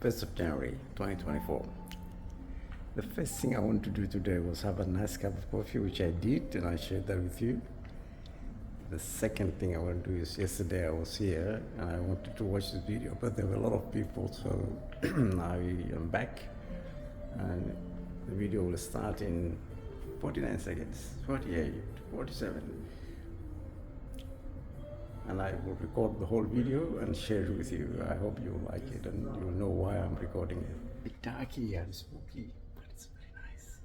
1st of January 2024. The first thing I wanted to do today was have a nice cup of coffee, which I did, and I shared that with you. The second thing I want to do is, yesterday I was here and I wanted to watch this video, but there were a lot of people, so I am back, and the video will start in 49 seconds, 48, 47. And I will record the whole video and share it with you. I hope you'll like it and you'll know why I'm recording it. A bit darky and spooky, but it's very nice.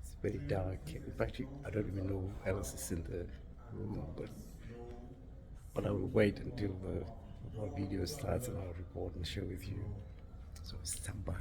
It's very dark. In fact, I don't even know who else is in the room, but I will wait until the whole video starts and I'll record and share with you. So stand by.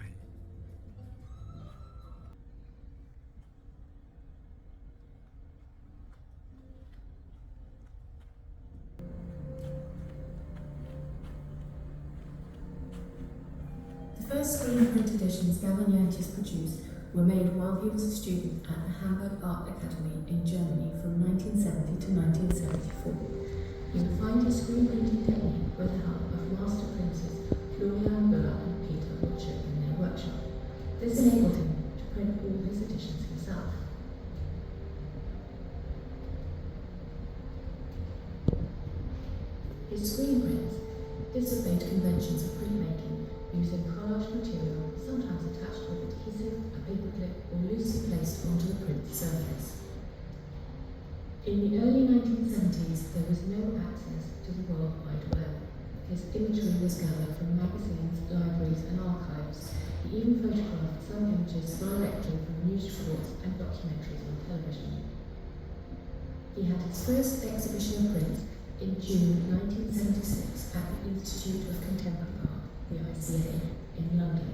The first screen print editions Gavin Yantis produced were made while he was a student at the Hamburg Art Academy in Germany from 1970 to 1974. You will find his screen printing technique with the help of master printers Florian Müller and Peter Butcher in their workshop. This enabled him to print all his editions himself. His screen prints disobeyed conventions of printmaking, using collage material, sometimes attached with adhesive, a paper clip, or loosely placed onto the print surface. In the early 1970s, there was no access to the World Wide Web. His imagery was gathered from magazines, libraries, and archives. He even photographed some images directly from news reports and documentaries on television. He had his first exhibition of prints in June 1976 at the Institute of Contemporary Art, the ICA, in London,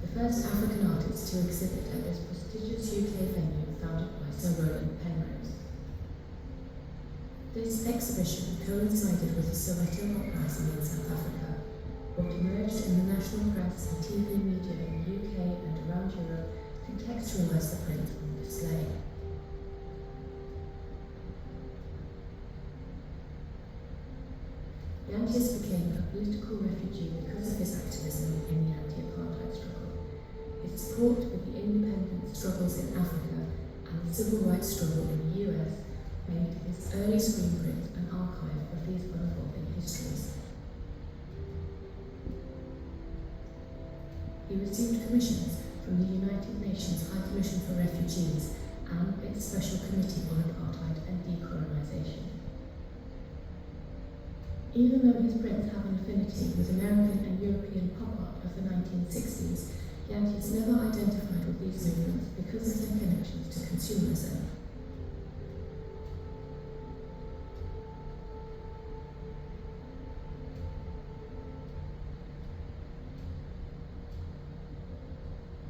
the first African artist to exhibit at this prestigious UK venue founded by Sir Roland Penrose. This exhibition coincided with the Soweto uprising in South Africa. What emerged in the national press and TV media in the UK and around Europe contextualised the print on display. Yantis became a political refugee because of his activism in the anti-apartheid struggle. His support with the independence struggles in Africa and the civil rights struggle in the US made his early screen print an archive of these unfolding histories. He received commissions from the United Nations High Commission for Refugees and its Special Committee on Apartheid and Decolonisation. Even though his prints have an affinity with American and European pop art of the 1960s, Yantis never identified with these movements because of their connections to consumerism.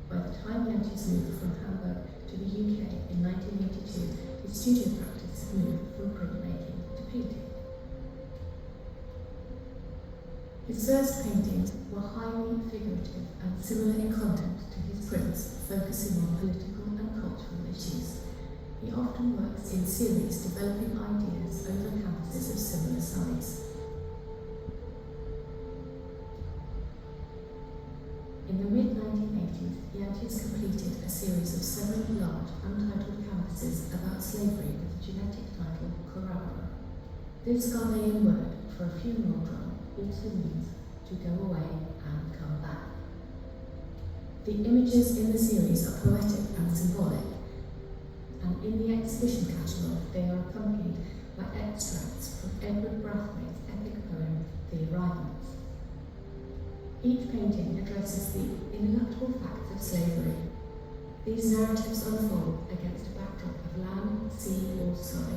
By the time Yantis moved from Hamburg to the UK in 1982, his studio practice had moved from printmaking to painting. His first paintings were highly figurative and similar in content to his prints, focusing on political and cultural issues. He often works in series, developing ideas over canvases of similar size. In the mid-1980s, Yantis completed a series of 7 large, untitled canvases about slavery with the genetic title Corabora. This Ghanaian word for a funeral drum also means to go away and come back. The images in the series are poetic and symbolic, and in the exhibition catalogue they are accompanied by extracts from Edward Brathwaite's epic poem, The Arrivals. Each painting addresses the ineluctable facts of slavery. These narratives unfold against a backdrop of land, sea, or sky.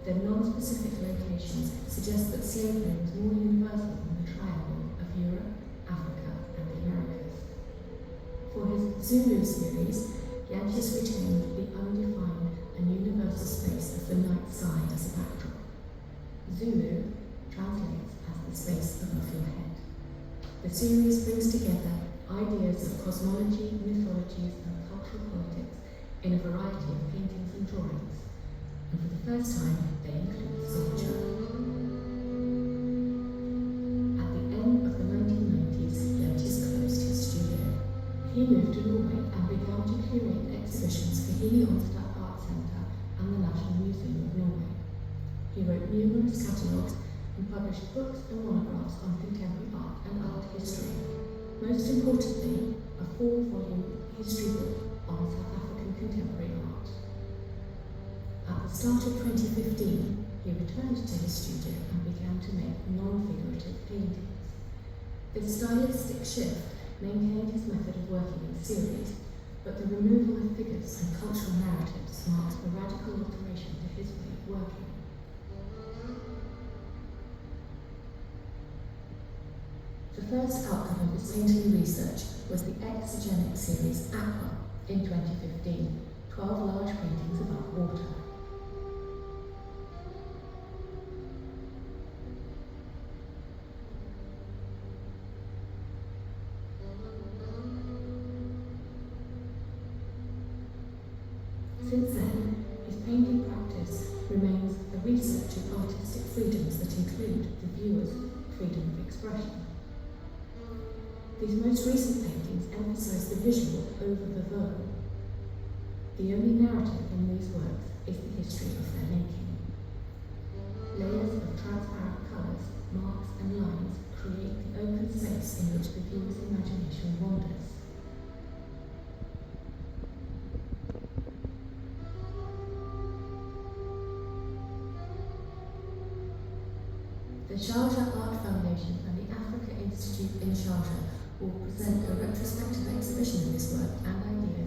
Their non-specific locations suggest that slavery was more universal than the triangle of Europe, Africa, and the Americas. For his Zulu series, Yantis retained the undefined and universal space of the night sky as a backdrop. Zulu translates as the space above your head. The series brings together ideas of cosmology, mythologies, and cultural politics in a variety of paintings and drawings. And for the first time, they include sculpture. He moved to Norway and began to curate exhibitions for Onsted Art Centre and the National Museum of Norway. He wrote numerous catalogues and published books and monographs on contemporary art and art history. Most importantly, a 4-volume history book on South African contemporary art. At the start of 2015, he returned to his studio and began to make non-figurative paintings. This stylistic shift maintained his method of working in series, but the removal of figures and cultural narratives marks a radical alteration to his way of working. The first outcome of his painting research was the exegenic series Aqua in 2015, 12 large paintings above water. Since then, his painting practice remains a research of artistic freedoms that include the viewer's freedom of expression. These most recent paintings emphasize the visual over the verbal. The only narrative in these works is the history of their making. Layers of transparent colours, marks and lines create the open space in which the viewer's imagination wanders. The Sharjah Art Foundation and the Africa Institute in Sharjah will present a retrospective exhibition of his work and ideas